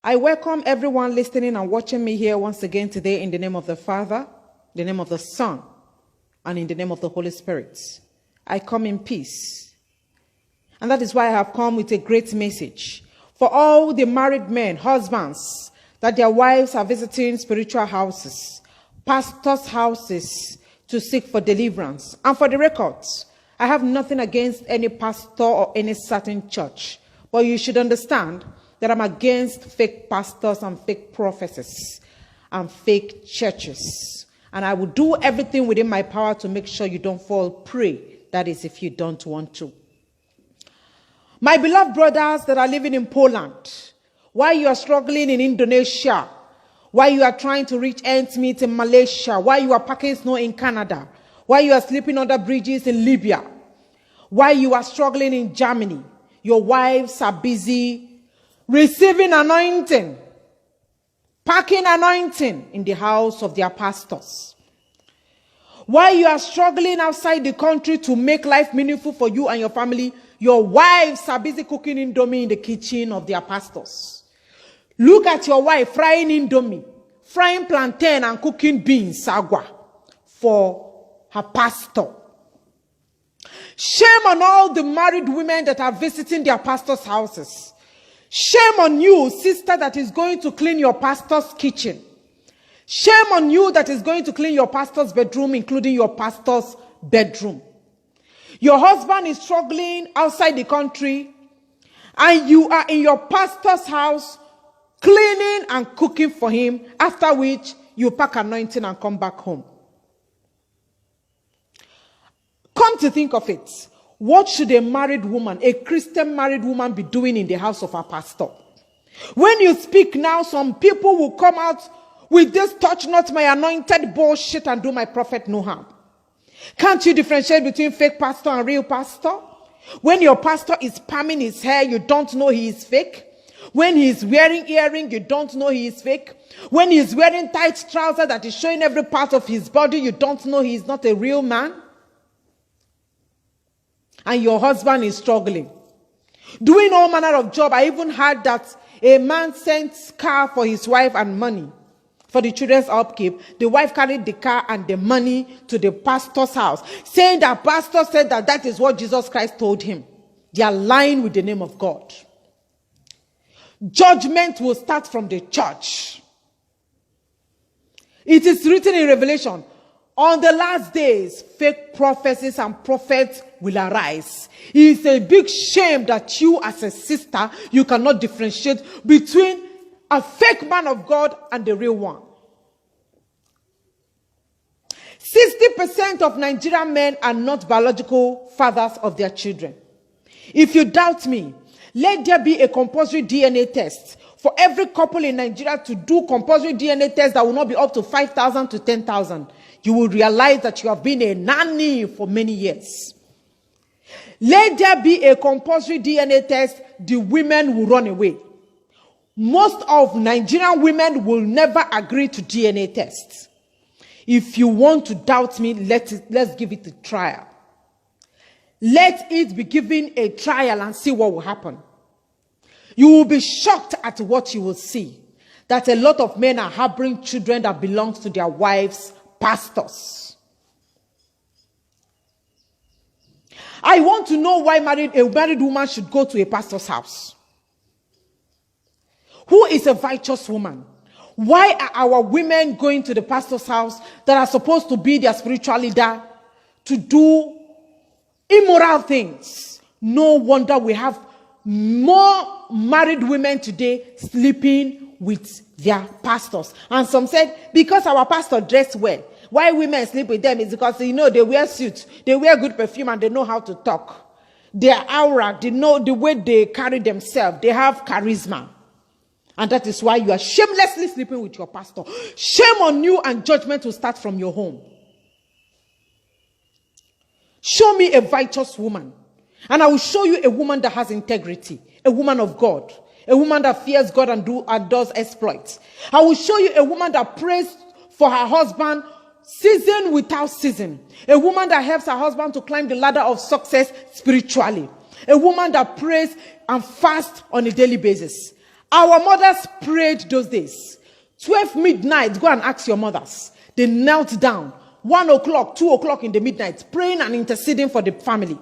I welcome everyone listening and watching me here once again today in the name of the Father, the name of the Son, and in the name of the Holy Spirit. I come in peace. And that is why I have come with a great message for all the married men, husbands, that their wives are visiting spiritual houses, pastors' houses to seek for deliverance. And for the records, I have nothing against any pastor or any certain church, but you should understand that I'm against fake pastors and fake prophecies and fake churches. And I will do everything within my power to make sure you don't fall prey. That is, if you don't want to. My beloved brothers that are living in Poland, while you are struggling in Indonesia, while you are trying to reach ends meet in Malaysia, while you are packing snow in Canada, while you are sleeping under bridges in Libya, while you are struggling in Germany, your wives are busy receiving anointing, packing anointing in the house of their pastors. While you are struggling outside the country to make life meaningful for you and your family, your wives are busy cooking indomie in the kitchen of their pastors. Look at your wife frying indomie, frying plantain and cooking beans, sagwa, for her pastor. Shame on all the married women that are visiting their pastors' houses. Shame on you, sister, that is going to clean your pastor's kitchen. Shame on you that is going to clean your pastor's bedroom, including your pastor's bedroom. Your husband is struggling outside the country, and you are in your pastor's house cleaning and cooking for him, after which you pack anointing and come back home. Come to think of it, what should a married woman, a Christian married woman, be doing in the house of her pastor? When you speak now, some people will come out with this touch not my anointed bullshit and do my prophet no harm. Can't you differentiate between fake pastor and real pastor? When your pastor is palming his hair, you don't know he is fake. When he is wearing earring, you don't know he is fake. When he is wearing tight trousers that is showing every part of his body, you don't know he is not a real man. And your husband is struggling, doing all manner of job. I even heard that a man sent car for his wife and money for the children's upkeep. The wife carried the car and the money to the pastor's house, saying that pastor said that that is what Jesus Christ told him. They are lying with the name of God. Judgment will start from the church. It is written in Revelation, on the last days, fake prophecies and prophets will arise. It is a big shame that you as a sister, you cannot differentiate between a fake man of God and the real one. 60% of Nigerian men are not biological fathers of their children. If you doubt me, let there be a compulsory DNA test for every couple in Nigeria to do compulsory DNA tests that will not be up to 5,000 to 10,000. You will realize that you have been a nanny for many years. Let there be a compulsory DNA test, the women will run away. Most of Nigerian women will never agree to DNA tests. If you want to doubt me, let's give it a trial. Let it be given a trial and see what will happen. You will be shocked at what you will see. That a lot of men are harboring children that belong to their wives, pastors. I want to know why a married woman should go to a pastor's house. Who is a righteous woman? Why are our women going to the pastor's house that are supposed to be their spiritual leader to do immoral things? No wonder we have more married women today sleeping with their pastors. And some said, because our pastor dressed well, why women sleep with them is because, they wear suits, they wear good perfume, and they know how to talk. Their aura, they know the way they carry themselves, they have charisma. And that is why you are shamelessly sleeping with your pastor. Shame on you, and judgment will start from your home. Show me a righteous woman, and I will show you a woman that has integrity, a woman of God, a woman that fears God and does exploits. I will show you a woman that prays for her husband season without season. A woman that helps her husband to climb the ladder of success spiritually. A woman that prays and fasts on a daily basis. Our mothers prayed those days. 12 midnight, go and ask your mothers. They knelt down. 1 o'clock, 2 o'clock in the midnight, praying and interceding for the family.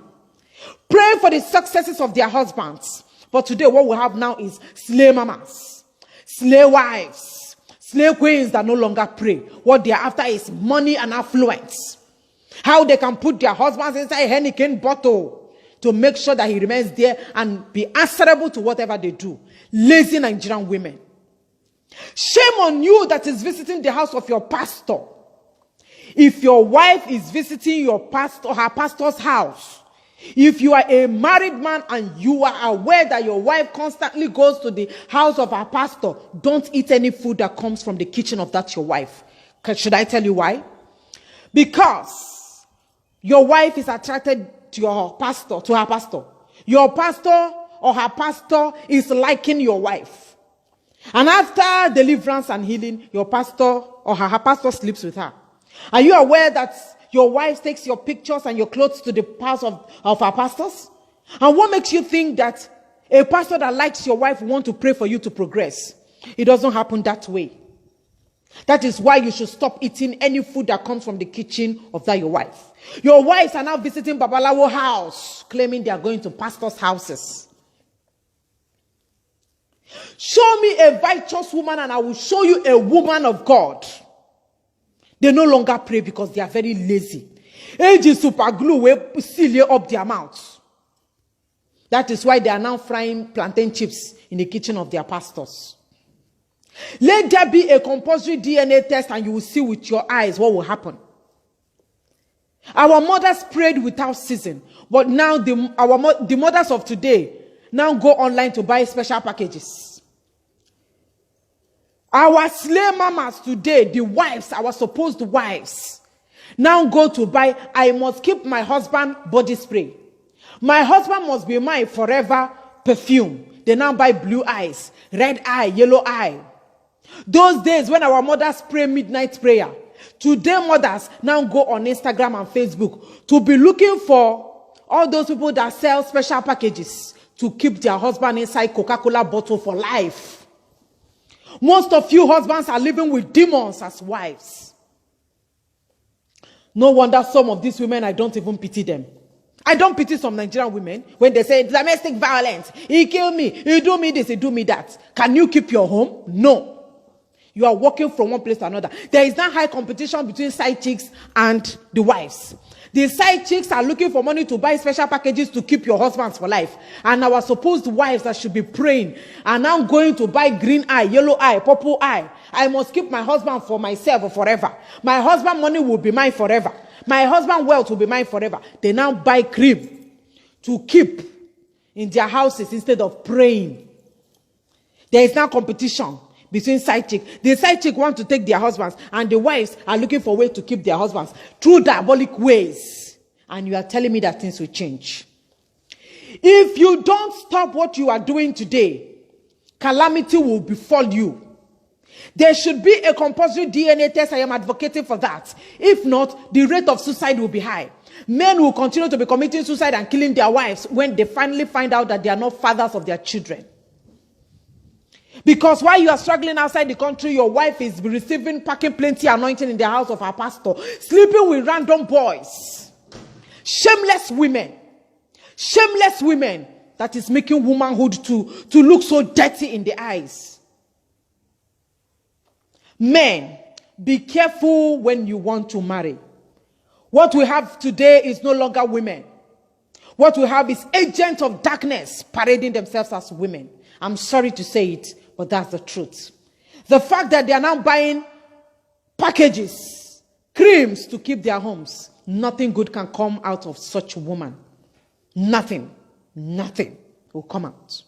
Praying for the successes of their husbands. But today what we have now is slave mamas, slave wives, slave queens that no longer pray. What they are after is money and affluence. How they can put their husbands inside a Heineken bottle to make sure that he remains there and be answerable to whatever they do. Lazy Nigerian women. Shame on you that is visiting the house of your pastor. If your wife is visiting your pastor, her pastor's house, if you are a married man and you are aware that your wife constantly goes to the house of her pastor, don't eat any food that comes from the kitchen of that your wife. Should I tell you why? Because your wife is attracted to your pastor, to her pastor. Your pastor or her pastor is liking your wife. And after deliverance and healing, your pastor or her pastor sleeps with her. Are you aware that your wife takes your pictures and your clothes to the house of her pastors? And what makes you think that a pastor that likes your wife wants to pray for you to progress? It doesn't happen that way. That is why you should stop eating any food that comes from the kitchen of that your wife. Your wives are now visiting Babalawo house, claiming they are going to pastors' houses. Show me a righteous woman and I will show you a woman of God. They no longer pray because they are very lazy. Age super glue will seal up their mouths. That is why they are now frying plantain chips in the kitchen of their pastors. Let there be a compulsory DNA test and you will see with your eyes what will happen. Our mothers prayed without ceasing, but now the mothers of today now go online to buy special packages. Our slave mamas today, the wives, our supposed wives, now go to buy, I must keep my husband body spray. My husband must be mine forever perfume. They now buy blue eyes, red eye, yellow eye. Those days when our mothers pray midnight prayer, today mothers now go on Instagram and Facebook to be looking for all those people that sell special packages to keep their husband inside Coca-Cola bottle for life. Most of you husbands are living with demons as wives. No wonder some of these women, I don't even pity them. I don't pity some Nigerian women when they say domestic violence. He killed me. He do me this. He do me that. Can you keep your home? No. You are walking from one place to another. There is now high competition between side chicks and the wives. The side chicks are looking for money to buy special packages to keep your husbands for life. And our supposed wives that should be praying are now going to buy green eye, yellow eye, purple eye. I must keep my husband for myself forever. My husband money will be mine forever. My husband wealth will be mine forever. They now buy cream to keep in their houses instead of praying. There is now competition between side chick. The side chick want to take their husbands and the wives are looking for ways to keep their husbands through diabolic ways. And you are telling me that things will change. If you don't stop what you are doing today, calamity will befall you. There should be a compulsory DNA test. I am advocating for that. If not, the rate of suicide will be high. Men will continue to be committing suicide and killing their wives when they finally find out that they are not fathers of their children. Because while you are struggling outside the country, your wife is receiving, packing plenty anointing in the house of her pastor, sleeping with random boys. Shameless women. Shameless women that is making womanhood to look so dirty in the eyes. Men, be careful when you want to marry. What we have today is no longer women. What we have is agents of darkness parading themselves as women. I'm sorry to say it, but that's the truth. The fact that they are now buying packages, creams to keep their homes, nothing good can come out of such a woman. Nothing will come out.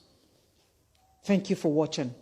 Thank you for watching.